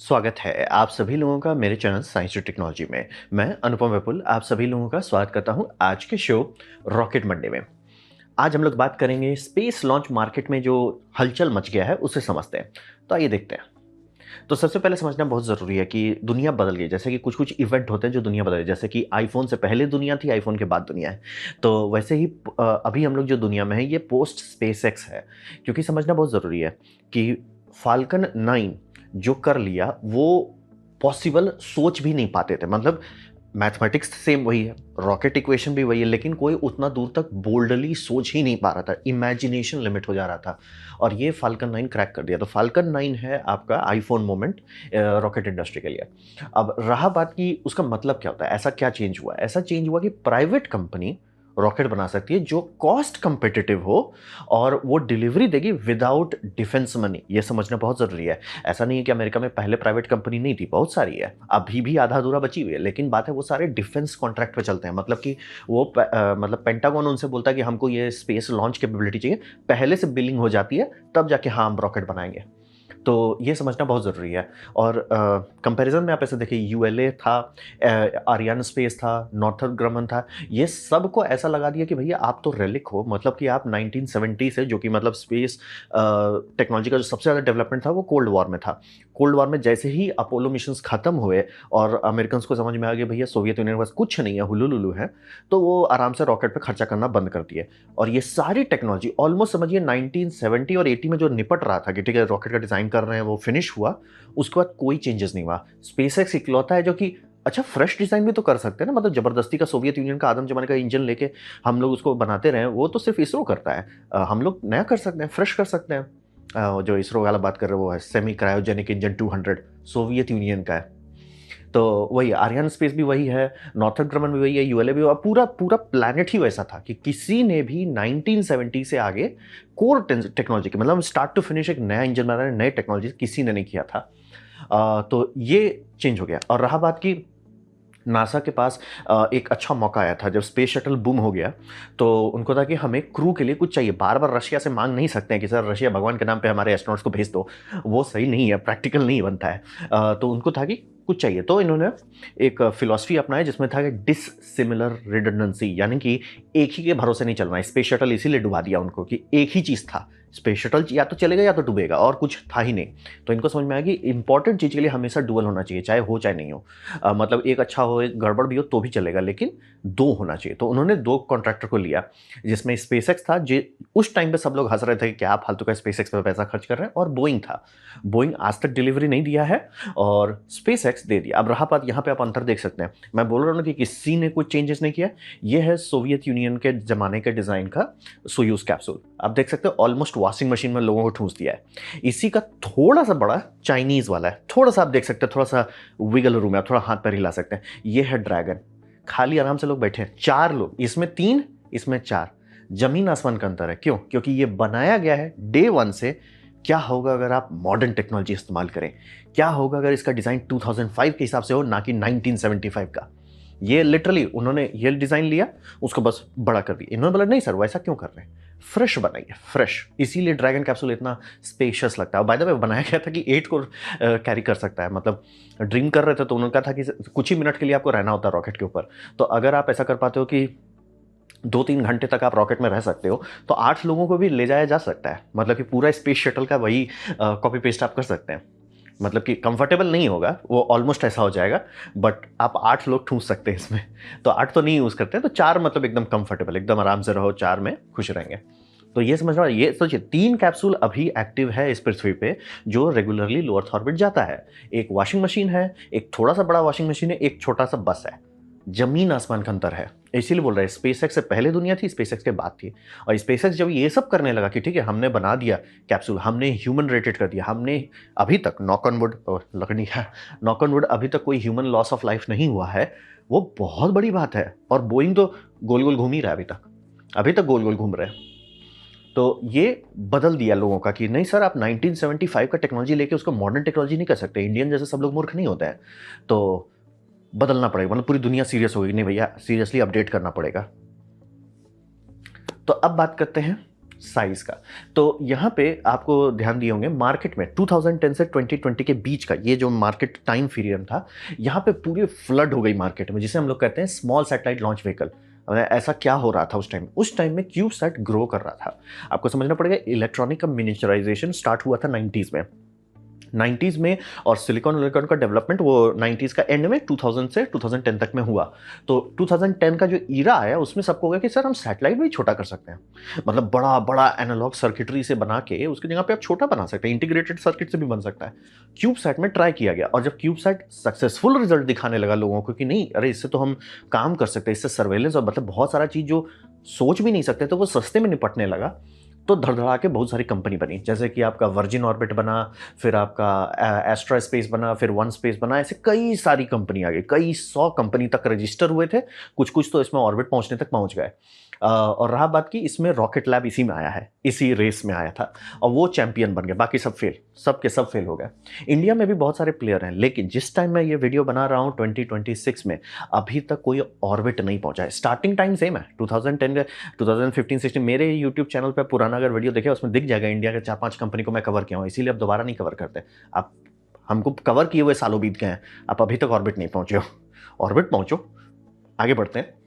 स्वागत है आप सभी लोगों का मेरे चैनल साइंस और टेक्नोलॉजी में। मैं अनुपम विपुल आप सभी लोगों का स्वागत करता हूं आज के शो रॉकेट मंडे में। आज हम लोग बात करेंगे स्पेस लॉन्च मार्केट में जो हलचल मच गया है उसे समझते हैं। तो आइए देखते हैं। तो सबसे पहले समझना बहुत ज़रूरी है कि दुनिया बदल गई। जैसे कि कुछ-कुछ इवेंट होते हैं जो दुनिया बदल गई। जैसे कि आईफ़ोन से पहले दुनिया थी, आईफ़ोन के बाद दुनिया है। तो वैसे ही अभी हम लोग जो दुनिया में हैं ये पोस्ट स्पेसएक्स है। क्योंकि समझना बहुत ज़रूरी है कि फ़ाल्कन 9 जो कर लिया वो पॉसिबल सोच भी नहीं पाते थे। मतलब मैथमेटिक्स सेम वही है, रॉकेट इक्वेशन भी वही है, लेकिन कोई उतना दूर तक बोल्डली सोच ही नहीं पा रहा था। इमेजिनेशन लिमिट हो जा रहा था और ये फ़ाल्कन 9 क्रैक कर दिया। तो फ़ाल्कन 9 है आपका आईफ़ोन मोमेंट रॉकेट इंडस्ट्री के लिए। अब रहा बात कि उसका मतलब क्या होता है? ऐसा क्या चेंज हुआ? ऐसा चेंज हुआ कि प्राइवेट कंपनी रॉकेट बना सकती है जो कॉस्ट कॉम्पिटिटिव हो और वो डिलीवरी देगी विदाउट डिफेंस मनी। ये समझना बहुत ज़रूरी है। ऐसा नहीं है कि अमेरिका में पहले प्राइवेट कंपनी नहीं थी, बहुत सारी है। अभी भी आधा-अधूरा बची हुई है, लेकिन बात है वो सारे डिफेंस कॉन्ट्रैक्ट पे चलते हैं। मतलब कि वो मतलब पेंटागन उनसे बोलता है कि हमको ये स्पेस लॉन्च कैपेबिलिटी चाहिए, पहले से बिलिंग हो जाती है, तब जाके हाँ, हम रॉकेट बनाएँगे। तो ये समझना बहुत ज़रूरी है और कंपैरिज़न में आप ऐसे देखिए यूएलए था, आरियन स्पेस था, नॉर्थरप ग्रमन था, ये सबको ऐसा लगा दिया कि भैया आप तो रेलिक हो। मतलब कि आप 1970 से जो कि मतलब स्पेस टेक्नोलॉजी का जो सबसे ज़्यादा डेवलपमेंट था वो कोल्ड वॉर में था। कोल्ड वॉर में जैसे ही अपोलो मिशंस खत्म हुए और अमेरिकन्स को समझ में आ गया भैया सोवियत यूनियन के पास कुछ नहीं है, हुलू-लुलू है, तो वो आराम से रॉकेट पे खर्चा करना बंद कर दिए। और ये सारी टेक्नोलॉजी ऑलमोस्ट समझिए 1970 और 80 में जो निपट रहा था कि ठीक है रॉकेट का डिज़ाइन कर रहे हैं वो फिनिश हुआ, उसके बाद कोई चेंजेस नहीं हुआ। स्पेसएक्स इकलौता है जो कि अच्छा फ्रेश डिज़ाइन भी तो कर सकते हैं ना, मतलब ज़बरदस्ती का सोवियत यूनियन का आदम ज़माने का इंजन लेके हम लोग उसको बनाते रहें, वो तो सिर्फ़ इसरो करता है। हम लोग नया कर सकते हैं, फ्रेश कर सकते हैं। जो इसरो वाला बात कर रहे हैं वो है semi cryogenic engine 200 Soviet union का है। तो वही आर्यन स्पेस भी वही है, नॉर्थरप ग्रमन भी वही है, यूएलए भी पूरा पूरा प्लैनेट ही वैसा था कि किसी ने भी 1970 से आगे कोर टेक्नोलॉजी के मतलब स्टार्ट टू फिनिश एक नया इंजन बना रहे, नए टेक्नोलॉजी किसी ने नहीं किया था। तो ये चेंज हो गया और रहा बात की नासा के पास एक अच्छा मौका आया था जब स्पेस शटल बूम हो गया। तो उनको था कि हमें क्रू के लिए कुछ चाहिए, बार बार रशिया से मांग नहीं सकते हैं कि सर रशिया भगवान के नाम पे हमारे एस्ट्रोनॉट्स को भेज दो, वो सही नहीं है, प्रैक्टिकल नहीं बनता है। तो उनको था कि कुछ चाहिए, तो इन्होंने एक फिलॉसफी अपनाई जिसमें था कि डिससिमिलर रिडंडेंसी, यानी कि एक ही के भरोसे नहीं चलना है। स्पेस शटल इसीलिए डुबा दिया उनको कि एक ही चीज़ था, स्पेस शटल या तो चलेगा या तो डूबेगा, और कुछ था ही नहीं। तो इनको समझ में आया कि इंपॉर्टेंट चीज़ के लिए हमेशा डुअल होना चाहिए, चाहे नहीं हो। मतलब एक अच्छा हो एक गड़बड़ भी हो तो भी चलेगा, लेकिन दो होना चाहिए। तो उन्होंने दो कॉन्ट्रैक्टर को लिया जिसमें स्पेसएक्स था, जे उस टाइम पे सब लोग हंस रहे थे कि क्या फालतू का स्पेसएक्स पे पैसा खर्च कर रहे हैं, और बोइंग था। बोइंग आज तक डिलीवरी नहीं दिया है और स्पेसएक्स दे दिया। अब रहा बात, यहाँ पे आप अंतर देख सकते हैं। मैं बोल रहा हूँ कि किसी ने कुछ चेंजेस नहीं किया। ये है सोवियत यूनियन के जमाने के डिजाइन का सोयूज कैप्सूल। आप देख सकते हो ऑलमोस्ट वॉशिंग मशीन में लोगों को ठूंस दिया है। इसी का थोड़ा सा बड़ा चाइनीज वाला है, थोड़ा सा आप देख सकते हैं, थोड़ा सा विगल रूम है, थोड़ा हाथ पैर हिला सकते हैं। ये है ड्रैगन, खाली आराम से लोग बैठे हैं, 4 लोग, इसमें 3 इसमें 4। जमीन आसमान का अंतर है। क्यों? क्योंकि ये बनाया गया है डे 1 से। क्या होगा अगर आप मॉडर्न टेक्नोलॉजी इस्तेमाल करें? क्या होगा अगर इसका डिजाइन 2005 के हिसाब से हो, ना कि 1975 का? ये लिटरली उन्होंने ये डिजाइन लिया, उसको बस बड़ा कर दिया। इन्होंने बोला नहीं सर वैसा क्यों कर रहे हैं, फ्रेश बनाइए, फ्रेश। इसीलिए ड्रैगन कैप्सूल इतना स्पेशियस लगता है। बाय द वे बनाया गया था कि 8 को कैरी कर सकता है। मतलब ड्रीम कर रहे थे तो उन्होंने कहा था कि कुछ ही मिनट के लिए आपको रहना होता है रॉकेट के ऊपर। तो अगर आप ऐसा कर पाते हो कि 2-3 घंटे तक आप रॉकेट में रह सकते हो, तो 8 लोगों को भी ले जाया जा सकता है। मतलब कि पूरा स्पेस शटल का वही कॉपी पेस्ट आप कर सकते हैं। मतलब कि कंफर्टेबल नहीं होगा, वो ऑलमोस्ट ऐसा हो जाएगा, बट आप 8 लोग ठूँस सकते हैं इसमें। तो 8 तो नहीं यूज़ करते हैं, तो 4 मतलब एकदम कंफर्टेबल, एकदम आराम से रहो, 4 में खुश रहेंगे। तो ये समझ रहा है, ये सोचिए 3 कैप्सूल अभी एक्टिव है इस पृथ्वी पे जो रेगुलरली लो अर्थ ऑर्बिट जाता है। एक वॉशिंग मशीन है, एक थोड़ा-सा बड़ा वॉशिंग मशीन है, एक छोटा-सा बस है। ज़मीन आसमान का अंतर है। इसीलिए बोल रहे हैं स्पेसएक्स से पहले दुनिया थी, स्पेसएक्स के बाद थी। और स्पेसएक्स जब ये सब करने लगा कि ठीक है हमने बना दिया कैप्सूल, हमने ह्यूमन रेटेड कर दिया, हमने अभी तक नॉक ऑन वुड, लकड़ी है, नॉक ऑन वुड, अभी तक कोई ह्यूमन लॉस ऑफ लाइफ नहीं हुआ है, वो बहुत बड़ी बात है। और बोइंग तो गोल-गोल घूम ही रहा है अभी तक। अभी तक गोल-गोल घूम रहे हैं। तो ये बदल दिया लोगों का कि नहीं सर आप 1975 का टेक्नोलॉजी लेके उसको मॉडर्न टेक्नोलॉजी नहीं कर सकते। इंडियन जैसे सब लोग मूर्ख नहीं होते हैं। तो बदलना पड़ेगा, मतलब पूरी दुनिया सीरियस होगी, नहीं भैया सीरियसली अपडेट करना पड़ेगा। तो अब बात करते हैं साइज का। तो यहाँ पे आपको ध्यान दिए होंगे मार्केट में 2010 से 2020 के बीच का ये जो मार्केट टाइम पीरियड था, यहाँ पे पूरी फ्लड हो गई मार्केट में, जिसे हम लोग कहते हैं स्मॉल सैटेलाइट लॉन्च व्हीकल। ऐसा क्या हो रहा था उस टाइम में क्यूबसैट ग्रो कर रहा था। आपको समझना पड़ेगा इलेक्ट्रॉनिक का मिनिएचराइजेशन स्टार्ट हुआ था 90s में और सिलिकॉन विलिकॉन का डेवलपमेंट वो 90s का एंड में 2000 से 2010 तक में हुआ। तो 2010 का जो ईरा आया उसमें सबको हो गया कि सर हम सैटेलाइट भी छोटा कर सकते हैं, मतलब बड़ा बड़ा एनालॉग सर्किटरी से बना के उसकी जगह पे आप छोटा बना सकते हैं, इंटीग्रेटेड सर्किट से भी बन सकता है। क्यूबसैट में ट्राई किया गया और जब क्यूबसैट सक्सेसफुल रिजल्ट दिखाने लगा लोगों को कि नहीं अरे इससे तो हम काम कर सकते हैं, इससे सर्वेलेंस और मतलब बहुत सारा चीज़ जो सोच भी नहीं सकते तो वो सस्ते में निपटने लगा, तो धड़धड़ा के बहुत सारी कंपनी बनी, जैसे कि आपका वर्जिन ऑर्बिट बना, फिर आपका एस्ट्रा स्पेस बना, फिर वन स्पेस बना, ऐसे कई सारी कंपनी आ गई, कई 100 कंपनी तक रजिस्टर हुए थे, कुछ कुछ तो इसमें ऑर्बिट पहुंचने तक पहुंच गए। और रहा बात की इसमें रॉकेट लैब इसी में आया है, इसी रेस में आया था और वो चैंपियन बन गए, बाकी सब फेल, सब के सब फेल हो गए। इंडिया में भी बहुत सारे प्लेयर हैं, लेकिन जिस टाइम मैं ये वीडियो बना रहा हूँ 2026 में अभी तक कोई ऑर्बिट नहीं पहुंचा है। स्टार्टिंग टाइम सेम है 2010 2015-16, मेरे यूट्यूब चैनल पर पुराना अगर वीडियो देखे उसमें दिख जाएगा इंडिया के 4-5 कंपनी को मैं कवर किया हूँ, इसीलिए अब दोबारा नहीं कवर करते। आप हमको कवर किए हुए सालों बीत गए हैं, आप अभी तक ऑर्बिट नहीं पहुंचे हो, ऑर्बिट पहुंचो, आगे बढ़ते हैं।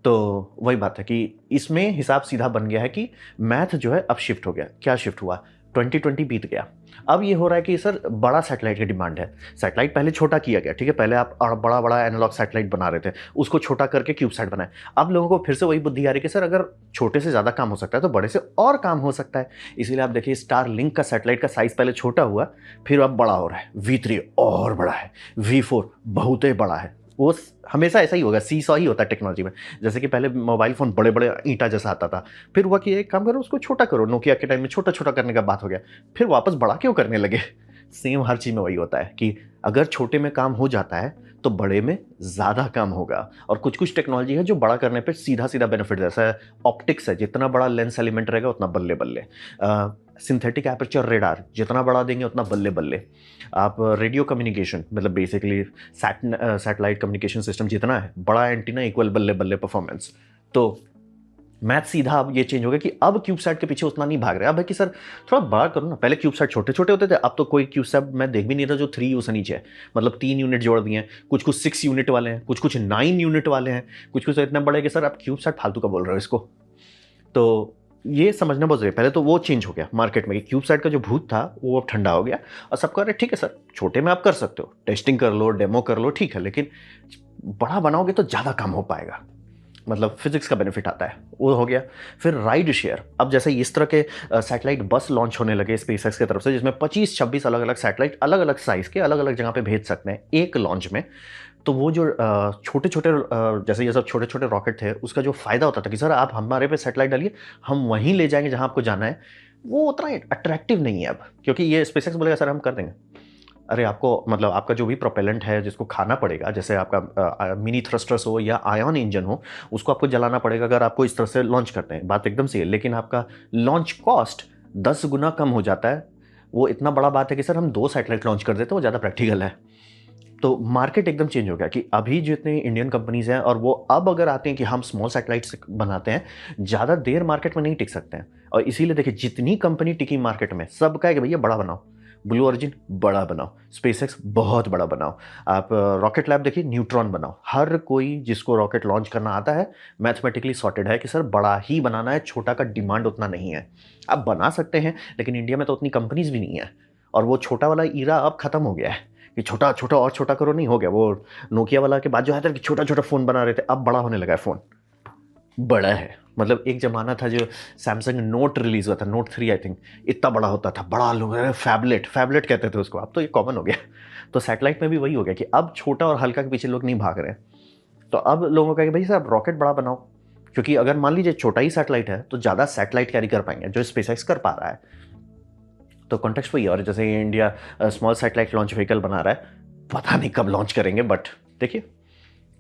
तो वही बात है कि इसमें हिसाब सीधा बन गया है कि मैथ जो है अब शिफ्ट हो गया। क्या शिफ्ट हुआ, 2020 बीत गया, अब ये हो रहा है कि सर बड़ा सैटेलाइट की डिमांड है। सैटेलाइट पहले छोटा किया गया, ठीक है, पहले आप बड़ा बड़ा एनालॉग सैटेलाइट बना रहे थे, उसको छोटा करके क्यूबसैट बनाए। अब लोगों को फिर से वही बुद्धि आ रही है कि सर अगर छोटे से ज़्यादा काम हो सकता है तो बड़े से और काम हो सकता है। इसीलिए आप देखिए स्टारलिंक का सैटेलाइट का साइज़ पहले छोटा हुआ, फिर अब बड़ा हो रहा है, V3 और बड़ा है, V4 बहुत ही बड़ा है। वो हमेशा ऐसा ही होगा, सी सॉ ही होता है टेक्नोलॉजी में। जैसे कि पहले मोबाइल फ़ोन बड़े बड़े ईंटा जैसा आता था, फिर हुआ कि एक काम करो उसको छोटा करो, नोकिया के टाइम में छोटा छोटा करने का बात हो गया, फिर वापस बड़ा क्यों करने लगे। सेम हर चीज़ में वही होता है कि अगर छोटे में काम हो जाता है तो बड़े में ज़्यादा काम होगा। और कुछ कुछ टेक्नोलॉजी है जो बड़ा करने पे सीधा सीधा बेनिफिट, जैसा है ऑप्टिक्स है, जितना बड़ा लेंस एलिमेंट रहेगा उतना बल्ले बल्ले। सिंथेटिक एपर्चर रेडार जितना बड़ा देंगे उतना बल्ले बल्ले। आप रेडियो कम्युनिकेशन मतलब बेसिकली सैटेलाइट कम्युनिकेशन सिस्टम जितना है बड़ा एंटीना इक्वल बल्ले बल्ले परफॉर्मेंस। तो मैथ सीधा अब ये चेंज हो गया कि अब क्यूबसैट के पीछे उतना नहीं भाग रहे, अब है कि सर थोड़ा बड़ा करो ना। पहले क्यूबसैट छोटे छोटे होते थे, अब तो कोई क्यूबसैट मैं देख भी नहीं रहा जो 3 U से नीचे है, मतलब 3 यूनिट जोड़ दिए हैं, कुछ कुछ 6 यूनिट वाले हैं, कुछ कुछ 9 यूनिट वाले हैं, कुछ कुछ तो इतने बड़े कि सर आप क्यूबसैट फालतू का बोल रहे हो इसको। तो ये समझना बहुत जरूरी है। पहले तो वो चेंज हो गया मार्केट में कि क्यूबसैट का जो भूत था वो अब ठंडा हो गया और सब कह रहे ठीक है सर छोटे में आप कर सकते हो, टेस्टिंग कर लो, डेमो कर लो, ठीक है, लेकिन बड़ा बनाओगे तो ज़्यादा काम हो पाएगा, मतलब फिजिक्स का बेनिफिट आता है, वो हो गया। फिर राइड शेयर, अब जैसे इस तरह के सैटेलाइट बस लॉन्च होने लगे स्पेसएक्स की तरफ से, जिसमें 25-26 अलग अलग सैटेलाइट अलग अलग साइज़ के अलग अलग जगह पे भेज सकते हैं एक लॉन्च में। तो वो जो छोटे छोटे जैसे ये सब छोटे छोटे रॉकेट थे, उसका जो फ़ायदा होता था कि सर आप हमारे पे सैटेलाइट डालिए, हम वहीं ले जाएंगे जहाँ आपको जाना है, वो उतना अट्रैक्टिव नहीं है अब, क्योंकि ये स्पेसएक्स बोलेगा सर हम कर देंगे। अरे आपको मतलब आपका जो भी प्रोपेलेंट है जिसको खाना पड़ेगा, जैसे आपका मिनी थ्रस्टर्स हो या आयन इंजन हो, उसको आपको जलाना पड़ेगा अगर आपको इस तरह से लॉन्च करते हैं, बात एकदम सही है, लेकिन आपका लॉन्च कॉस्ट 10 गुना कम हो जाता है। वो इतना बड़ा बात है कि सर हम 2 सैटेलाइट लॉन्च कर देते हैं, वो ज़्यादा प्रैक्टिकल है। तो मार्केट एकदम चेंज हो गया कि अभी जितने इंडियन कंपनीज हैं और वो अब अगर आते हैं कि हम स्मॉल सैटेलाइट्स बनाते हैं, ज़्यादा देर मार्केट में नहीं टिक सकते हैं। और इसीलिए देखिए जितनी कंपनी टिकी मार्केट में, सब कहा कि भैया बड़ा बनाओ, ब्लू ऑरिजिन बड़ा बनाओ, स्पेसएक्स बहुत बड़ा बनाओ, आप रॉकेट लैब देखिए न्यूट्रॉन बनाओ। हर कोई जिसको रॉकेट लॉन्च करना आता है मैथमेटिकली सॉर्टेड है कि सर बड़ा ही बनाना है, छोटा का डिमांड उतना नहीं है। आप बना सकते हैं लेकिन इंडिया में तो उतनी कंपनीज भी नहीं है, और वो छोटा वाला ईरा अब खत्म हो गया है कि छोटा छोटा और छोटा करो, नहीं हो गया। वो नोकिया वाला के बाद जो है था कि छोटा छोटा फ़ोन बना रहे थे, अब बड़ा होने लगा है फ़ोन, बड़ा है। मतलब एक ज़माना था जो सैमसंग नोट रिलीज़ हुआ था, नोट 3 आई थिंक, इतना बड़ा होता था, बड़ा लोग फैबलेट कहते थे उसको, अब तो ये कॉमन हो गया। तो सैटेलाइट में भी वही हो गया कि अब छोटा और हल्का के पीछे लोग नहीं भाग रहे हैं। तो अब लोगों का कि भाई साहब रॉकेट बड़ा बनाओ, क्योंकि अगर मान लीजिए छोटा ही सैटेलाइट है तो ज़्यादा सैटेलाइट कैरी कर पाएंगे जो स्पेसएक्स कर पा रहा है। तो कॉन्टेक्स्ट वही है। और जैसे India small satellite launch vehicle बना रहा है, पता नहीं कब लॉन्च करेंगे, बट देखिए।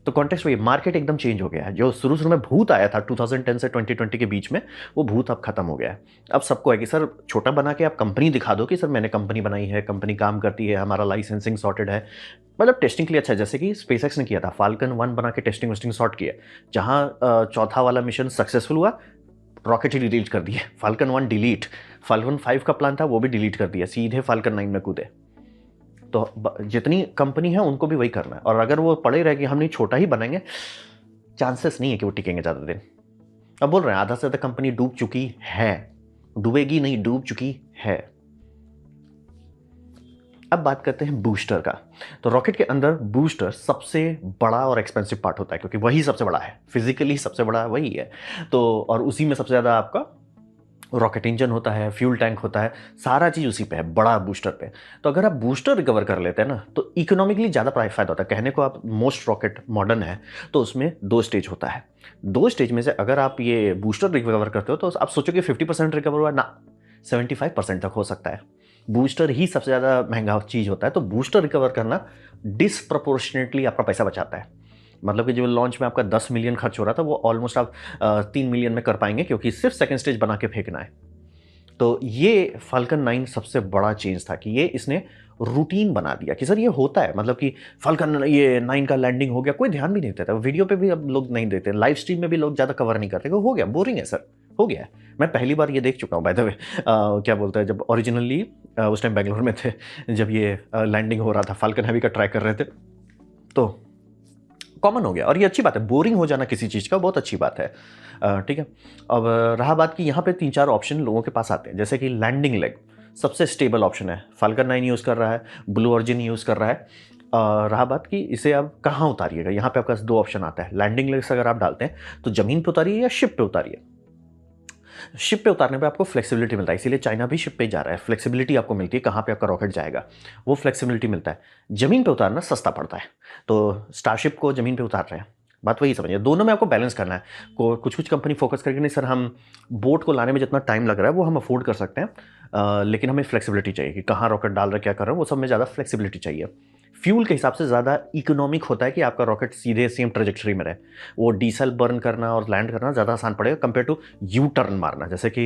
तो कॉन्टेक्स्ट वही, मार्केट एकदम चेंज हो गया है। जो शुरू में भूत आया था 2010 से 2020 के बीच में, वो भूत अब खत्म हो गया है। अब सबको है कि सर छोटा बना के आप कंपनी दिखा दो कि सर मैंने कंपनी बनाई है, कंपनी काम करती है, हमारा लाइसेंसिंग सॉर्टेड है, मतलब टेस्टिंग के लिए अच्छा है। जैसे कि स्पेसएक्स ने किया था, फाल्कन 1 बना के टेस्टिंग वेस्टिंग सॉर्ट किया, जहाँ चौथा वाला मिशन सक्सेसफुल हुआ, रॉकेट ही डिलीट कर दिए, फाल्कन 1 डिलीट, फाल्कन 5 का प्लान था वो भी डिलीट कर दिया, सीधे फाल्कन 9 में कूदे। तो जितनी कंपनी है उनको भी वही करना है, और अगर वो पड़े रहे कि हम नहीं छोटा ही बनाएंगे, चांसेस नहीं है कि वो टिकेंगे ज़्यादा दिन। अब बोल रहे हैं आधा से ज़्यादा कंपनी डूब चुकी है, डूबेगी नहीं, डूब चुकी है। अब बात करते हैं बूस्टर का। तो रॉकेट के अंदर बूस्टर सबसे बड़ा और एक्सपेंसिव पार्ट होता है, क्योंकि वही सबसे बड़ा है, फिजिकली सबसे बड़ा वही है। तो और उसी में सबसे ज़्यादा आपका रॉकेट इंजन होता है, फ्यूल टैंक होता है, सारा चीज़ उसी पे है, बड़ा बूस्टर पे। तो अगर आप बूस्टर रिकवर कर लेते हैं ना, तो इकोनॉमिकली ज़्यादा फायदा होता है। कहने को आप मोस्ट रॉकेट मॉडर्न है, तो उसमें 2 स्टेज होता है। 2 स्टेज में से अगर आप ये बूस्टर रिकवर करते हो तो आप सोचो कि 50% रिकवर हुआ ना, 75% तक हो सकता है। बूस्टर ही सबसे ज़्यादा महंगा चीज़ होता है, तो बूस्टर रिकवर करना डिसप्रपोर्शनेटली आपका पैसा बचाता है। मतलब कि जो लॉन्च में आपका 10 मिलियन खर्च हो रहा था, वो ऑलमोस्ट आप 3 मिलियन में कर पाएंगे, क्योंकि सिर्फ सेकंड स्टेज बना के फेंकना है। तो ये फाल्कन 9 सबसे बड़ा चेंज था कि ये इसने रूटीन बना दिया कि सर ये होता है। मतलब कि फाल्कन ये 9 का लैंडिंग हो गया, कोई ध्यान भी नहीं देता, वीडियो पे भी अब लोग नहीं देते, लाइव स्ट्रीम में भी लोग ज़्यादा कवर नहीं करते, हो गया, बोरिंग है सर, हो गया है। मैं पहली बार ये देख चुका हूँ बाय द वे, क्या बोलते हैं, जब ओरिजिनली उस टाइम बेंगलोर में थे, जब ये लैंडिंग हो रहा था, फाल्कन हैवी का ट्राई कर रहे थे, तो कॉमन हो गया। और ये अच्छी बात है, बोरिंग हो जाना किसी चीज़ का बहुत अच्छी बात है। ठीक है। अब रहा बात कि यहाँ पे 3-4 ऑप्शन लोगों के पास आते हैं, जैसे कि लैंडिंग लेग सबसे स्टेबल ऑप्शन है, फाल्कन 9 यूज़ कर रहा है, ब्लू ऑरिजिन यूज़ कर रहा है। रहा बात कि इसे आप कहाँ उतारिएगा, यहाँ पे आपके पास 2 ऑप्शन आता है। लैंडिंग लेग्स अगर आप डालते हैं तो ज़मीन पे उतारिए या शिप पे उतारिए। शिप पे उतारने पे आपको फ्लेक्सिबिलिटी मिलता है, इसीलिए चाइना भी शिप पे जा रहा है, फ्लेक्सिबिलिटी आपको मिलती है कहाँ पे आपका रॉकेट जाएगा, वो फ्लेक्सिबिलिटी मिलता है। ज़मीन पे उतारना सस्ता पड़ता है, तो स्टारशिप को ज़मीन पे उतार रहे हैं, बात वही समझिए। दोनों में आपको बैलेंस करना है। कुछ कुछ कंपनी फोकस करके नहीं सर हम बोट को लाने में जितना टाइम लग रहा है वो हम अफोर्ड कर सकते हैं, लेकिन हमें फ्लेक्सिबिलिटी चाहिए कि कहाँ रॉकेट डाल रहे क्या कर रहे हैं, वो सब में ज़्यादा फ्लेक्सिबिलिटी चाहिए। फ्यूल के हिसाब से ज़्यादा इकोनॉमिक होता है कि आपका रॉकेट सीधे सेम ट्रेजेक्टरी में रहे, वो डीजल बर्न करना और लैंड करना ज़्यादा आसान पड़ेगा कंपेयर टू यू टर्न मारना। जैसे कि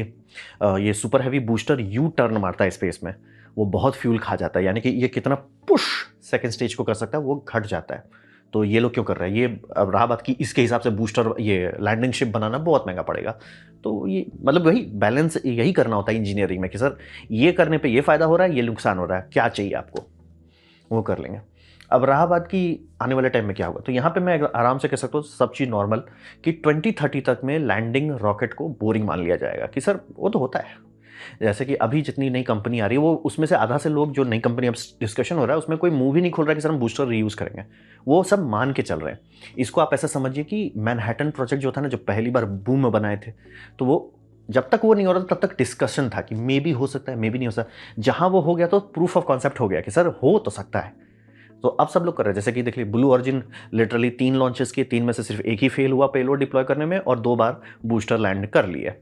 ये super heavy booster U turn मारता है स्पेस में, वो बहुत फ्यूल खा जाता है, यानी कि ये कितना पुश सेकेंड स्टेज को कर सकता है वो घट जाता है। तो ये लोग क्यों कर रहे हैं, ये अब रहा बात कि इसके हिसाब से बूस्टर ये लैंडिंग शिप बनाना बहुत महंगा पड़ेगा। तो ये मतलब वही बैलेंस यही करना होता है इंजीनियरिंग में कि सर ये करने पे ये फ़ायदा हो रहा है, ये नुकसान हो रहा है, क्या चाहिए आपको, वो कर लेंगे। अब रहा बात कि आने वाले टाइम में क्या होगा, तो यहाँ पे मैं आराम से कह सकता हूँ सब चीज़ नॉर्मल, कि 2030 तक में लैंडिंग रॉकेट को बोरिंग मान लिया जाएगा कि सर वो तो होता है। जैसे कि अभी जितनी नई कंपनी आ रही है वो उसमें से आधा से लोग जो नई कंपनी अब डिस्कशन हो रहा है उसमें कोई मूव ही नहीं खोल रहा है कि सर हम बूस्टर रीयूज़ करेंगे, वो सब मान के चल रहे हैं। इसको आप ऐसा समझिए कि मैनहट्टन प्रोजेक्ट जो था ना, जो पहली बार बूम बनाए थे, तो वो जब तक वो नहीं हो रहा था तब तक डिस्कशन था कि मे बी हो सकता है, मे बी नहीं हो सकता। जहां वो हो गया तो प्रूफ ऑफ कॉन्सेप्ट हो गया कि सर हो तो सकता है। तो अब सब लोग कर रहे हैं, जैसे कि देख लीजिए ब्लू ऑरिजिन लिटरली 3 लॉन्चेस किए, 3 में से सिर्फ एक ही फेल हुआ पेलोड डिप्लॉय करने में, और 2 बार बूस्टर लैंड कर लिए।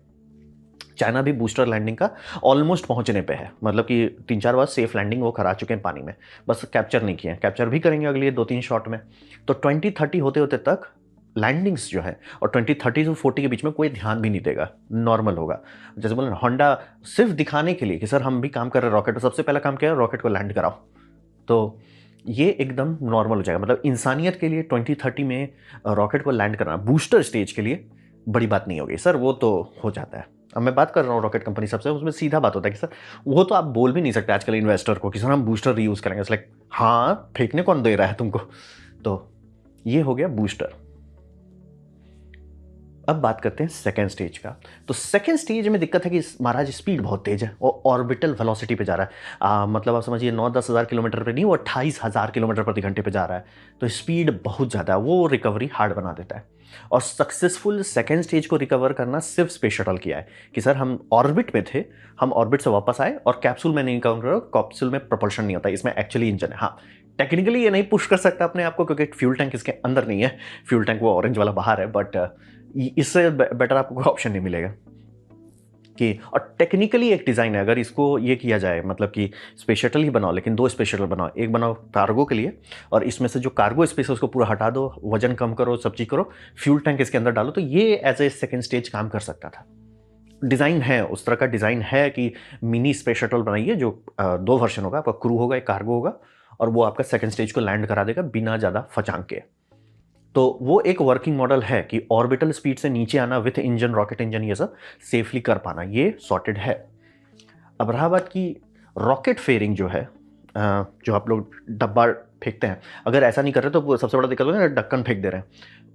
चाइना भी बूस्टर लैंडिंग का ऑलमोस्ट पहुंचने पे है, मतलब कि 3-4 बार सेफ लैंडिंग वो करा चुके हैं पानी में, बस कैप्चर नहीं किए हैं, कैप्चर भी करेंगे अगले 2-3 शॉट में। तो 2030 होते होते तक लैंडिंग्स जो है, और 2030 से 40 के बीच में कोई ध्यान भी नहीं देगा, नॉर्मल होगा। जैसे बोले होंडा सिर्फ दिखाने के लिए कि सर हम भी काम कर रहे हैं रॉकेट, तो सबसे पहला काम क्या है, रॉकेट को लैंड कराओ। तो ये एकदम नॉर्मल हो जाएगा, मतलब इंसानियत के लिए 2030 में रॉकेट को लैंड करना बूस्टर स्टेज के लिए बड़ी बात नहीं होगी सर, वो तो हो जाता है। अब मैं बात कर रहा हूँ रॉकेट कंपनी सबसे, उसमें सीधा बात होता है कि सर वो तो आप बोल भी नहीं सकते आजकल इन्वेस्टर को कि सर हम बूस्टर रीयूज़ करेंगे, लाइक हाँ फेंकने कौन दे रहा है तुमको। तो ये हो गया बूस्टर। अब बात करते हैं सेकेंड स्टेज का। तो सेकेंड स्टेज में दिक्कत है कि महाराज स्पीड बहुत तेज है और ऑर्बिटल वेलोसिटी पे जा रहा है, मतलब आप समझिए 9-10 हज़ार किलोमीटर पे नहीं, वो 28,000 किलोमीटर प्रति घंटे पे जा रहा है। तो स्पीड बहुत ज़्यादा है, वो रिकवरी हार्ड बना देता है। और सक्सेसफुल सेकेंड स्टेज को रिकवर करना सिर्फ स्पेस शटल किया है कि सर हम ऑर्बिट में थे, हम ऑर्बिट से वापस आए और कैप्सूल में नहीं काम कर रहे हो, कैप्सूल में प्रोपल्शन नहीं होता, इसमें एक्चुअली इंजन है। हाँ टेक्निकली ये नहीं पुश कर सकता अपने आप को क्योंकि फ्यूल टैंक इसके अंदर नहीं है, फ्यूल टैंक वो ऑरेंज वाला बाहर है, बट इससे बेटर आपको कोई ऑप्शन नहीं मिलेगा कि। और टेक्निकली एक डिज़ाइन है, अगर इसको ये किया जाए मतलब कि स्पेस शटल ही बनाओ, लेकिन 2 स्पेस शटल बनाओ, एक बनाओ कार्गो के लिए और इसमें से जो कार्गो स्पेस है उसको पूरा हटा दो, वजन कम करो, सब चीज़ करो, फ्यूल टैंक इसके अंदर डालो, तो ये एज ए सेकेंड स्टेज काम कर सकता था। डिज़ाइन है, उस तरह का डिज़ाइन है कि मिनी स्पेस शटल बनाइए जो 2 वर्जन होगा, आपका क्रू होगा, एक कार्गो होगा, और वो आपका सेकेंड स्टेज को लैंड करा देगा बिना ज़्यादा फचांग के। तो वो एक वर्किंग मॉडल है कि ऑर्बिटल स्पीड से नीचे आना विथ इंजन, रॉकेट इंजन, ये सब सेफली कर पाना, ये सॉर्टेड है। अब रहा बात की रॉकेट फेयरिंग जो है, जो आप लोग डब्बा फेंकते हैं, अगर ऐसा नहीं कर रहे तो वो सबसे बड़ा दिक्कत होगा ना, ढक्कन फेंक दे रहे हैं,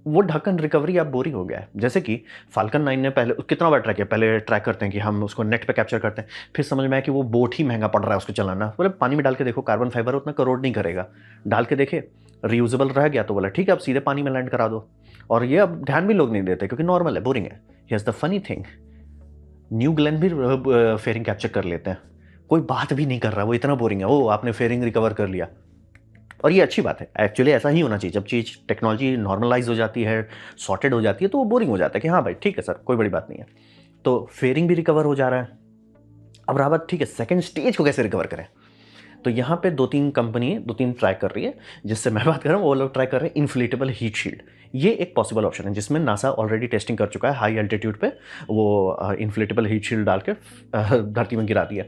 वो ढक्कन रिकवरी आप बोरिंग हो गया है। जैसे कि फाल्कन 9 ने पहले कितना बार ट्राई किया, पहले ट्राई करते हैं कि हम उसको नेट पे कैप्चर करते हैं, फिर समझ में आया कि वो बोट ही महंगा पड़ रहा है उसको चलाना, बोले पानी में डाल के देखो, कार्बन फाइबर उतना करोड़ नहीं करेगा, डाल के देखे रीयूजेबल रह गया तो बोला ठीक है अब सीधे पानी में लैंड करा दो। और ये अब ध्यान भी लोग नहीं देते क्योंकि नॉर्मल है, बोरिंग है। Here's the funny thing, New Glenn भी फेयरिंग कैप्चर कर लेते हैं, कोई बात भी नहीं कर रहा, वो इतना बोरिंग है, ओ आपने फेयरिंग रिकवर कर लिया। और ये अच्छी बात है, एक्चुअली ऐसा ही होना चाहिए। जब चीज़ टेक्नोलॉजी नॉर्मलाइज हो जाती है, सॉर्टेड हो जाती है, तो वो बोरिंग हो जाता है कि हाँ भाई ठीक है सर, कोई बड़ी बात नहीं है। तो फेयरिंग भी रिकवर हो जा रहा है। अब रहा बात, ठीक है सेकंड स्टेज को कैसे रिकवर करें, तो यहाँ पे दो तीन कंपनी दो तीन ट्राई कर रही है, जिससे मैं बात कर रहा हूँ वो लोग ट्राई कर रहे हैं इन्फ्लेटेबल हीट शील्ड। ये एक पॉसिबल ऑप्शन है जिसमें नासा ऑलरेडी टेस्टिंग कर चुका है, हाई एल्टीट्यूड पे वो इन्फ्लेटेबल हीट शील्ड डाल के धरती में गिरा दिया।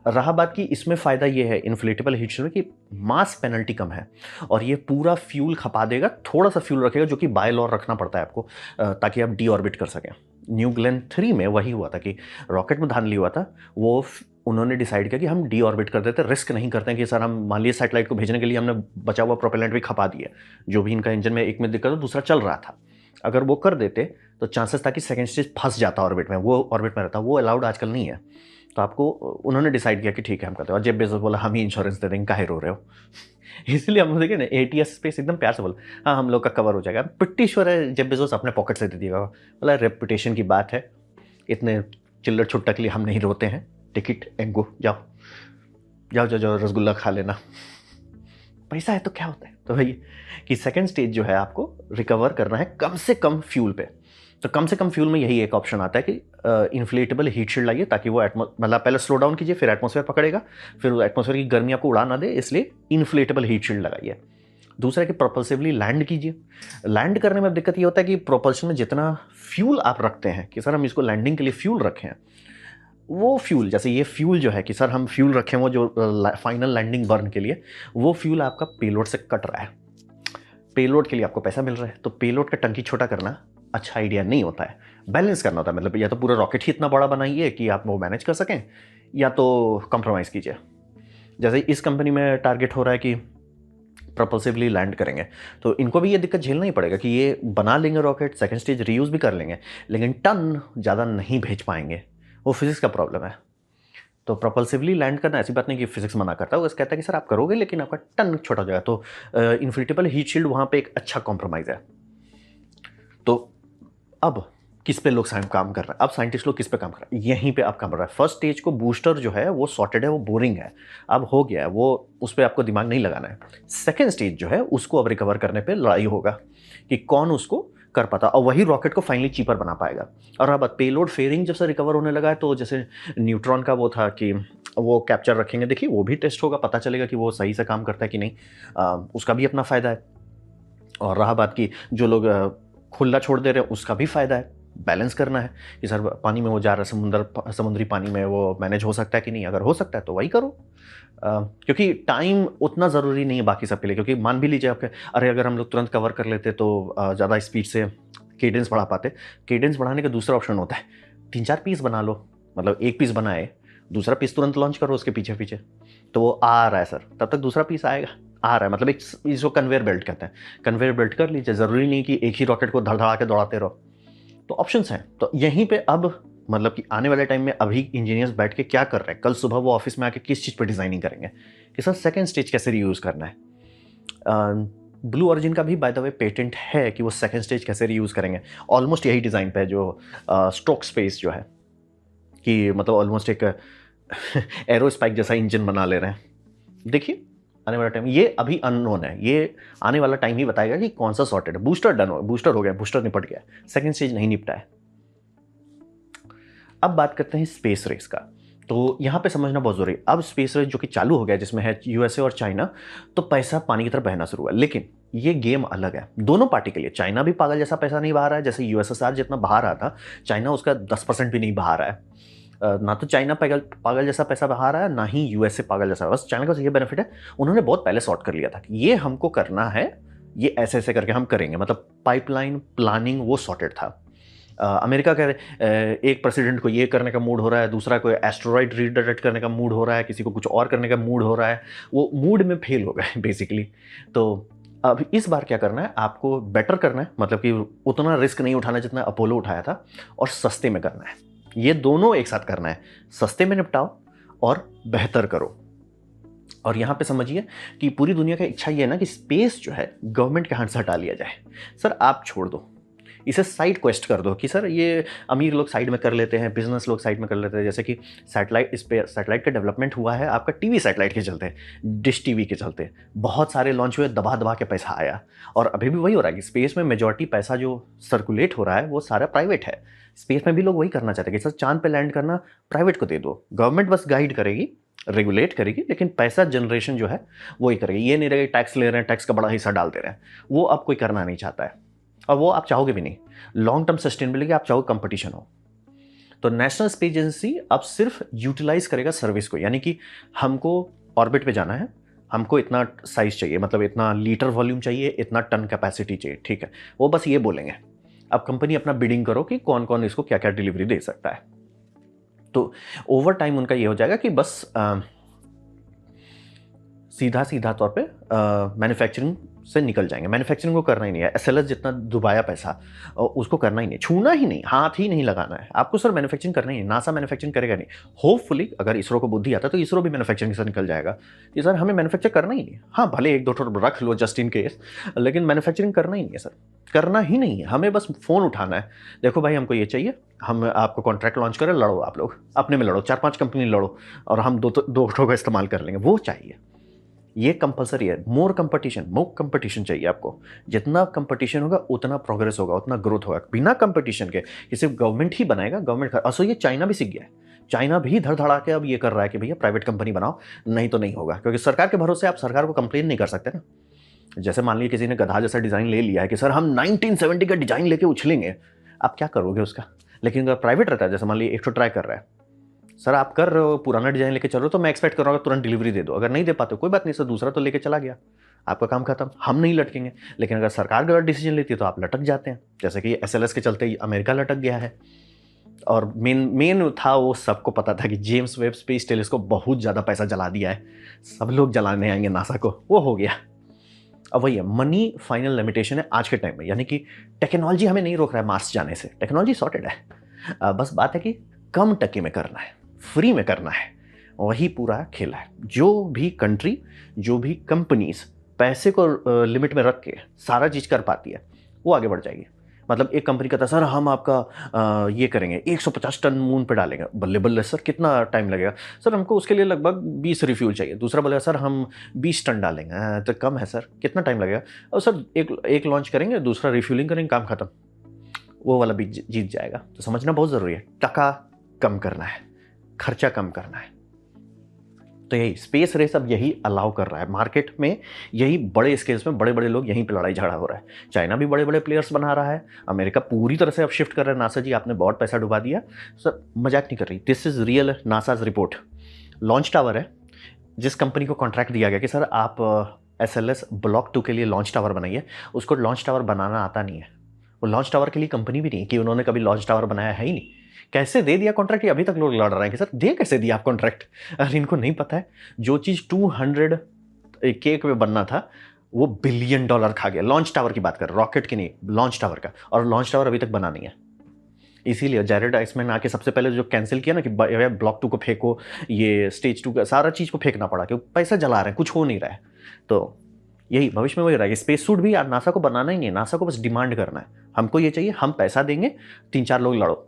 रहा बात की इसमें फ़ायदा ये है इन्फ्लेटेबल हीट शील्ड में कि मास पेनल्टी कम है और ये पूरा फ्यूल खपा देगा, थोड़ा सा फ्यूल रखेगा जो कि बाय लॉ रखना पड़ता है आपको, ताकि आप डी ऑर्बिट कर सकें। न्यू ग्लेन 3 में वही हुआ था कि रॉकेट में धांधली हुआ था, वो उन्होंने डिसाइड किया कि हम डी ऑर्बिट कर देते हैं, रिस्क नहीं करते हैं कि सर हम मान लीजिए सैटेलाइट को भेजने के लिए हमने बचा हुआ प्रोपेलेंट भी खपा दिया, जो भी इनका इंजन में एक में दिक्कत हो दूसरा चल रहा था, अगर वो कर देते तो चांसेस था कि सेकंड स्टेज फंस जाता ऑर्बिट में, वो ऑर्बिट में रहता, वो अलाउड आजकल नहीं है। तो आपको उन्होंने डिसाइड किया कि ठीक है हम करते हैं, और जेफ बेजोस बोला हम ही इंश्योरेंस दे देंगे, काहे रो रहे हो इसलिए हम देखिए ना एटीएस स्पेस एकदम प्यार से बोला हाँ हम लोग का कवर हो जाएगा, पिट्टी श्योर है जेफ बेजोस अपने पॉकेट से दे दिएगा, बोला रेपुटेशन की बात है, इतने चिल्लर छुट्टा के लिए हम नहीं रोते हैं, टिकट एंगो जाओ जाओ जाओ जाओ रसगुल्ला खा लेना, पैसा है तो क्या होता है। तो भाई कि सेकंड स्टेज जो है आपको रिकवर करना है कम से कम फ्यूल पे, तो कम से कम फ्यूल में यही एक ऑप्शन आता है कि इन्फ्लेटेबल हीट शील्ड लाइए, ताकि वो मतलब पहले स्लो डाउन कीजिए फिर एटमॉस्फेयर पकड़ेगा, फिर एटमॉस्फेयर की गर्मी आपको उड़ा ना दे, इसलिए इन्फ्लेटेबल हीट शील्ड लगाइए। दूसरा कि प्रोपल्सिवली लैंड कीजिए। लैंड करने में दिक्कत ये होता है कि प्रोपल्शन में जितना फ्यूल आप रखते हैं कि सर हम इसको लैंडिंग के लिए फ्यूल रखें, वो फ्यूल जैसे ये फ्यूल जो है कि सर हम फ्यूल रखें वो जो फाइनल लैंडिंग बर्न के लिए, वो फ्यूल आपका पेलोड से कट रहा है, पेलोड के लिए आपको पैसा मिल रहा है, तो पेलोड का टंकी छोटा करना अच्छा आइडिया नहीं होता है, बैलेंस करना होता है। मतलब या तो पूरा रॉकेट ही इतना बड़ा बनाइए कि आप वो मैनेज कर सकें, या तो कंप्रोमाइज़ कीजिए। जैसे इस कंपनी में टारगेट हो रहा है कि प्रपोसिवली लैंड करेंगे, तो इनको भी ये दिक्कत झेलना ही पड़ेगा कि ये बना लेंगे रॉकेट, सेकंड स्टेज रीयूज़ भी कर लेंगे, लेकिन टन ज़्यादा नहीं भेज पाएंगे, वो फिजिक्स का प्रॉब्लम है। तो प्रपल्सिवली लैंड करना ऐसी बात नहीं कि फिजिक्स मना करता है, वो कहता है कि सर आप करोगे लेकिन आपका टन छोटा हो जाएगा, तो इन्फ्लेटेबल हीट शील्ड वहाँ पे एक अच्छा कॉम्प्रोमाइज़ है। तो अब किस पे लोग काम कर रहे हैं, अब साइंटिस्ट लोग किस पे काम कर रहे हैं, यहीं पे अब काम कर रहा है। फर्स्ट स्टेज को बूस्टर जो है वो सॉर्टेड है, वो बोरिंग है, अब हो गया है वो, उस पर आपको दिमाग नहीं लगाना है। सेकेंड स्टेज जो है उसको अब रिकवर करने पे लड़ाई होगा कि कौन उसको कर पाता, और वही रॉकेट को फाइनली चीपर बना पाएगा। और अब पेलोड फेयरिंग जब से रिकवर होने लगा है, तो जैसे न्यूट्रॉन का वो था कि वो कैप्चर रखेंगे, देखिए वो भी टेस्ट होगा, पता चलेगा कि वो सही से काम करता है कि नहीं, उसका भी अपना फ़ायदा है। और रहा बात की जो लोग खुला छोड़ दे रहे हैं उसका भी फ़ायदा है, बैलेंस करना है कि सर पानी में वो जा रहा है, समुद्री पानी में वो मैनेज हो सकता है कि नहीं, अगर हो सकता है तो वही करो। क्योंकि टाइम उतना ज़रूरी नहीं है बाकी सब के लिए, क्योंकि मान भी लीजिए आपके अरे अगर हम लोग तुरंत कवर कर लेते तो ज़्यादा स्पीड से केडेंस बढ़ा पाते, केडेंस बढ़ाने का दूसरा ऑप्शन होता है 3-4 पीस बना लो, मतलब एक पीस बनाए दूसरा पीस तुरंत लॉन्च करो उसके पीछे पीछे, तो वो आ रहा है सर तब तक दूसरा पीस आएगा, आ रहा है, मतलब एक इसको कन्वेयर बेल्ट कहते हैं, कन्वेयर बेल्ट कर लीजिए, ज़रूरी नहीं कि एक ही रॉकेट को धड़-धड़ा के दौड़ाते रहो। तो ऑप्शंस हैं, तो यहीं पे अब मतलब कि आने वाले टाइम में अभी इंजीनियर्स बैठ के क्या कर रहे हैं, कल सुबह वो ऑफिस में आके किस चीज़ पर डिज़ाइनिंग करेंगे कि सर सेकेंड स्टेज कैसे रीयूज़ करना है। ब्लू ऑरिजिन का भी बाय द वे पेटेंट है कि वो सेकेंड स्टेज कैसे रीयूज़ करेंगे, ऑलमोस्ट यही डिज़ाइन पे है जो स्ट्रोक स्पेस जो है कि मतलब ऑलमोस्ट एक एरो स्पाइक जैसा इंजन बना ले रहे हैं। देखिए आने वाला टाइम, ये अभी अननोन है, ये आने वाला टाइम ही बताएगा कि कौन सा सॉर्टेड है। बूस्टर डन हो, बूस्टर हो गया, बूस्टर निपट गया, सेकंड स्टेज नहीं निपटा है। अब बात करते हैं स्पेस रेस का, तो यहाँ पे समझना बहुत जरूरी है। अब स्पेस रेस जो कि चालू हो गया जिसमें है यूएसए और चाइना, तो पैसा पानी की तरफ बहना शुरू हुआ, लेकिन ये गेम अलग है दोनों पार्टी के लिए। चाइना भी पागल जैसा पैसा नहीं बहा रहा है, जैसे यूएसएसआर जितना बहा रहा था चाइना उसका 10% भी नहीं बहा रहा है। ना तो चाइना पागल जैसा पैसा बहा रहा है, ना ही यूएसए पागल जैसा। बस चाइना का ये बेनिफिट है, उन्होंने बहुत पहले सॉर्ट कर लिया था कि ये हमको करना है ये ऐसे ऐसे करके हम करेंगे, मतलब पाइपलाइन प्लानिंग वो सॉर्टेड था। अमेरिका का एक प्रेसिडेंट को ये करने का मूड हो रहा है, दूसरा को एस्ट्रॉइड रीडायरेक्ट करने का मूड हो रहा है, किसी को कुछ और करने का मूड हो रहा है, वो मूड में फेल हो गए बेसिकली। तो अब इस बार क्या करना है, आपको बेटर करना है, मतलब कि उतना रिस्क नहीं उठाना जितना अपोलो उठाया था, और सस्ते में करना है। ये दोनों एक साथ करना है, सस्ते में निपटाओ और बेहतर करो। और यहाँ पे समझिए कि पूरी दुनिया का इच्छा ये है ना कि स्पेस जो है गवर्नमेंट के हाथ से हटा लिया जाए। सर आप छोड़ दो, इसे साइड क्वेस्ट कर दो कि सर ये अमीर लोग साइड में कर लेते हैं, बिजनेस लोग साइड में कर लेते हैं। जैसे कि सैटेलाइट, इस पे सैटेलाइट का डेवलपमेंट हुआ है आपका टीवी सैटेलाइट के चलते, डिश टीवी के चलते बहुत सारे लॉन्च हुए, दबा दबा के पैसा आया। और अभी भी वही हो रहा है कि स्पेस में मेजॉरिटी पैसा जो सर्कुलेट हो रहा है वो सारा प्राइवेट है। स्पेस में भी लोग वही करना चाहते हैं कि सर चांद पे लैंड करना प्राइवेट को दे दो, गवर्नमेंट बस गाइड करेगी, रेगुलेट करेगी, लेकिन पैसा जनरेशन जो है वो ही करेगी। ये नहीं रहेगा टैक्स ले रहे हैं, टैक्स का बड़ा हिस्सा डाल दे रहे हैं, वो अब कोई करना नहीं चाहता है, और वो आप चाहोगे भी नहीं। लॉन्ग टर्म सस्टेनेबिलिटी आप चाहोगे कंपटीशन हो। तो नेशनल स्पेस एजेंसी अब सिर्फ यूटिलाइज करेगा सर्विस को, यानी कि हमको ऑर्बिट पे जाना है, हमको इतना साइज चाहिए, मतलब इतना लीटर वॉल्यूम चाहिए, इतना टन कैपेसिटी चाहिए, ठीक है, वो बस ये बोलेंगे। अब कंपनी अपना बिडिंग करो कि कौन कौन इसको क्या क्या डिलीवरी दे सकता है। तो ओवर टाइम उनका ये हो जाएगा कि बस सीधा सीधा तौर पे मैन्युफैक्चरिंग से निकल जाएंगे। मैन्युफैक्चरिंग को करना ही नहीं है, एसएलएस जितना डुबाया पैसा उसको करना ही नहीं, छूना ही नहीं, हाथ ही नहीं लगाना है आपको। सर मैन्युफैक्चरिंग करना ही है, नासा मैन्युफैक्चरिंग करेगा नहीं। होपफुली अगर इसरो को बुद्धि आता है तो इसरो भी मैन्युफैक्चरिंग से निकल जाएगा कि सर हमें मैन्युफैक्चर करना ही नहीं। हाँ भले एक दो ठो रख लो जस्ट इन केस, लेकिन मैन्युफैक्चरिंग करना ही नहीं है सर, करना ही नहीं है। हमें बस फ़ोन उठाना है, देखो भाई हमको ये चाहिए, हम आपको कॉन्ट्रैक्ट लॉन्च करें, लड़ो आप लोग अपने में, लड़ो 4-5 कंपनी लड़ो, और हम दो ठो का इस्तेमाल कर लेंगे, वो चाहिए। ये कंपलसरी है। मोर कंपटीशन चाहिए आपको। जितना कंपटीशन होगा उतना प्रोग्रेस होगा, उतना ग्रोथ होगा। बिना कंपटीशन के ये सिर्फ गवर्नमेंट ही बनाएगा, गवर्नमेंट असो ये चाइना भी सीख गया है। चाइना भी धड़ धड़ा के अब ये कर रहा है कि भैया प्राइवेट कंपनी बनाओ, नहीं तो नहीं होगा। क्योंकि सरकार के भरोसे आप सरकार को कंप्लेन नहीं कर सकते ना। जैसे मान लीजिए किसी ने गधा जैसा डिज़ाइन ले लिया है कि सर हम 1970 का डिज़ाइन लेके उछलेंगे, आप क्या करोगे उसका। लेकिन अगर प्राइवेट रहता है, जैसे मान लीजिए एक तो ट्राई कर रहा है, सर आप कर रहे हो पुराना डिजाइन लेके चल रहे हो, तो मैं एक्सपेक्ट कर रहा हूँ तुरंत डिलीवरी दे दो। अगर नहीं दे पाते कोई बात नहीं सर, दूसरा तो लेके चला गया, आपका काम खत्म, हम नहीं लटकेंगे। लेकिन अगर सरकार गलत डिसीजन लेती है तो आप लटक जाते हैं, जैसे कि एसएलएस के चलते अमेरिका लटक गया है। और मेन था, वो सबको पता था कि जेम्स वेब स्पेस टेलीस्कोप बहुत ज़्यादा पैसा जला दिया है, सब लोग जलाने आएंगे नासा को, वो हो गया। अब वही है, मनी फाइनल लिमिटेशन है आज के टाइम में, यानी कि टेक्नोलॉजी हमें नहीं रोक रहा है मार्स जाने से, टेक्नोलॉजी सॉर्टेड है। बस बात है कि कम टके में करना है, फ्री में करना है, वही पूरा खेल है। जो भी कंट्री, जो भी कंपनीज पैसे को लिमिट में रख के सारा चीज़ कर पाती है, वो आगे बढ़ जाएगी। मतलब एक कंपनी कहता है सर हम आपका ये करेंगे 150 टन मून पे डालेंगे, बल्ले बल्ले सर कितना टाइम लगेगा, सर हमको उसके लिए लगभग 20 रिफ्यूल चाहिए। दूसरा बोलेगा सर हम 20 टन डालेंगे, तो कम है सर, कितना टाइम लगेगा। और सर एक लॉन्च करेंगे, दूसरा रिफ्यूलिंग करेंगे, काम खत्म, वो वाला भी जीत जाएगा। तो समझना बहुत ज़रूरी है, टका कम करना है, खर्चा कम करना है। तो यही स्पेस रेस अब यही अलाउ कर रहा है मार्केट में, यही बड़े स्केल्स में बड़े बड़े लोग यहीं पे लड़ाई झगड़ा हो रहा है। चाइना भी बड़े बड़े प्लेयर्स बना रहा है, अमेरिका पूरी तरह से अब शिफ्ट कर रहा है। नासा जी आपने बहुत पैसा डुबा दिया, सर मजाक नहीं कर रही, this is real NASA's report. Launch tower है, जिस कंपनी को कॉन्ट्रैक्ट दिया गया कि सर आप SLS ब्लॉक 2 के लिए लॉन्च टावर बनाइए, उसको लॉन्च टावर बनाना आता नहीं है। वो लॉन्च टावर के लिए कंपनी भी नहीं कि उन्होंने कभी लॉन्च टावर बनाया है ही नहीं। कैसे दे दिया कॉन्ट्रैक्ट, अभी तक लोग लड़ रहे हैं कि सर दे कैसे दिया आप कॉन्ट्रैक्ट। अरे इनको नहीं पता है, जो चीज़ 200 केक में बनना था वो $1 बिलियन खा गया। लॉन्च टावर की बात कर, रॉकेट की नहीं, लॉन्च टावर का। और लॉन्च टावर अभी तक बना नहीं है। इसीलिए जैरेड आइसमैन आके सबसे पहले जो कैंसिल किया ना कि ब्लॉक 2 को फेंको, ये स्टेज 2 का सारा चीज़ को फेंकना पड़ा क्योंकि पैसा जला रहे हैं, कुछ हो नहीं रहा है। तो यही भविष्य में वही रहेगा, स्पेस सूट भी नासा को बनाना ही नहीं है, नासा को बस डिमांड करना है, हमको ये चाहिए, हम पैसा देंगे, 3-4 लोग लड़ो।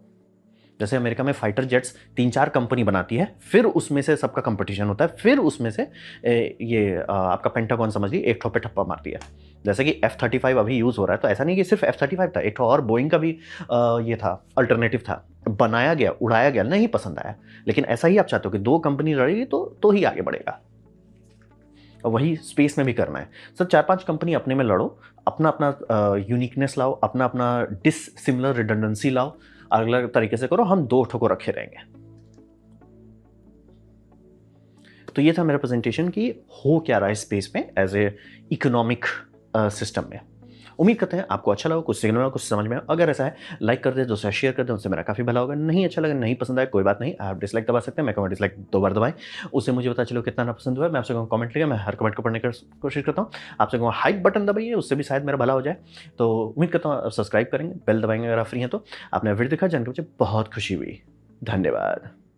जैसे अमेरिका में फाइटर जेट्स 3-4 कंपनी बनाती है, फिर उसमें से सबका कंपटीशन होता है, फिर उसमें से आपका पेंटागन समझ लीजिए एक ठो पे ठप्पा मारती है। जैसे कि F-35 अभी यूज़ हो रहा है, तो ऐसा नहीं कि सिर्फ F-35 था, एक ठो और बोइंग का भी ये था, अल्टरनेटिव था, बनाया गया, उड़ाया गया, नहीं पसंद आया। लेकिन ऐसा ही आप चाहते हो कि 2 कंपनी लड़ेगी तो ही आगे बढ़ेगा। और वही स्पेस में भी करना है सर, 4-5 कंपनी अपने में लड़ो, अपना अपना यूनिकनेस लाओ, अपना अपना डिससिमिलर रिडंडेंसी लाओ, अलग अलग तरीके से करो, हम 2 ठोको रखे रहेंगे। तो ये था मेरा प्रेजेंटेशन कि हो क्या रहा है स्पेस में एज ए इकोनॉमिक सिस्टम में। उम्मीद करते हैं आपको अच्छा लगा, कुछ सीखने वाला, कुछ समझ में आया। अगर ऐसा है लाइक कर दें, दोस्तों शेयर कर दें, उससे मेरा काफ़ी भला होगा। नहीं अच्छा लगा, नहीं पसंद आया, कोई बात नहीं, आप डिसलाइक दबा सकते हैं। मैं कहूँगा डिसलाइक 2 बार दबाएँ, उससे मुझे पता चले कितना ना पसंद हुआ है। मैं आपसे कहूँगा कमेंट लिखें, मैं हर कमेंट को पढ़ने की कोशिश करता हूँ। आपसे कहूँगा हाइप बटन दबाइए, उससे भी शायद मेरा भला हो जाए। तो उम्मीद करता हूँ आप सब्सक्राइब करेंगे, बेल दबाएँगे अगर आप फ्री हैं तो। आपने वीडियो देखा, जानकर मुझे बहुत खुशी हुई। धन्यवाद।